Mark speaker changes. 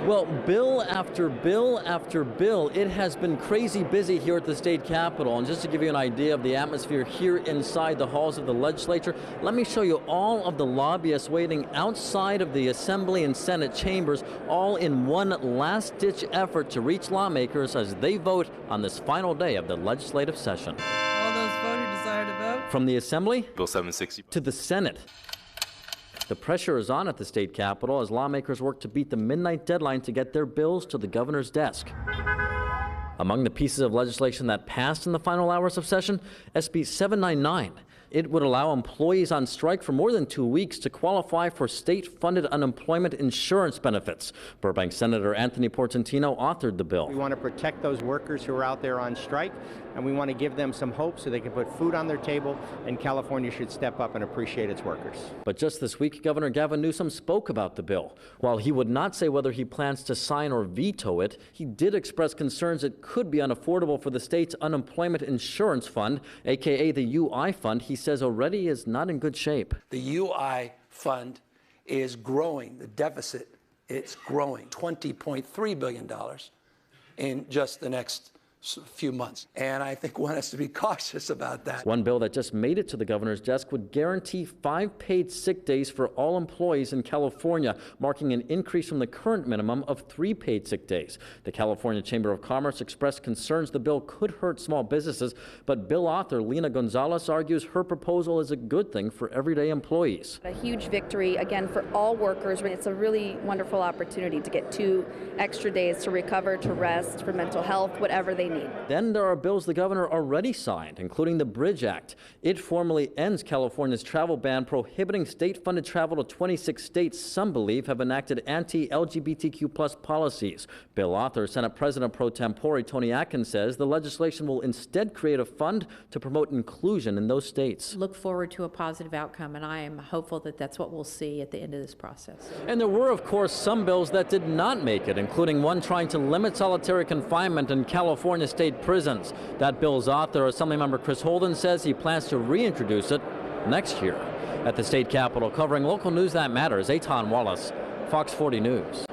Speaker 1: Well, bill after bill after bill, it has been crazy busy here at the state capitol. And just to give you an idea of the atmosphere here inside the halls of the legislature, let me show you all of the lobbyists waiting outside of the Assembly and Senate chambers, all in one last-ditch effort to reach lawmakers as they vote on this final day of the legislative session.
Speaker 2: All those voters desire to vote?
Speaker 1: From the Assembly
Speaker 3: Bill 760
Speaker 1: to the Senate. The pressure is on at the state capitol as lawmakers work to beat the midnight deadline to get their bills to the governor's desk. Among the pieces of legislation that passed in the final hours of session, SB 799. It would allow employees on strike for more than 2 weeks to qualify for state-funded unemployment insurance benefits. Burbank Senator Anthony Portantino authored the bill.
Speaker 4: We want to protect those workers who are out there on strike, and we want to give them some hope so they can put food on their table, and California should step up and appreciate its workers.
Speaker 1: But just this week, Governor Gavin Newsom spoke about the bill. While he would not say whether he plans to sign or veto it, he did express concerns it could be unaffordable for the state's unemployment insurance fund, aka the UI fund. He says already is not in good shape.
Speaker 5: The UI fund is growing. The deficit, it's growing. $20.3 billion in just the next few months. And I think one has to be cautious about that.
Speaker 1: One bill that just made it to the governor's desk would guarantee 5 paid sick days for all employees in California, marking an increase from the current minimum of 3 paid sick days. The California Chamber of Commerce expressed concerns the bill could hurt small businesses, but bill author Lena Gonzalez argues her proposal is a good thing for everyday employees.
Speaker 6: A huge victory, again, for all workers. It's a really wonderful opportunity to get 2 extra days to recover, to rest, for mental health, whatever they need.
Speaker 1: Then there are bills the governor already signed, including the Bridge Act. It formally ends California's travel ban, prohibiting state-funded travel to 26 states some believe have enacted anti-LGBTQ+ policies. Bill author, Senate President pro tempore Toni Atkins says the legislation will instead create a fund to promote inclusion in those states.
Speaker 7: Look forward to a positive outcome, and I am hopeful that that's what we'll see at the end of this process.
Speaker 1: And there were, of course, some bills that did not make it, including one trying to limit solitary confinement in California state prisons. That bill's author, Assemblymember Chris Holden, says he plans to reintroduce it next year. At the state capitol, covering local news that matters, Eitan Wallace, Fox 40 News.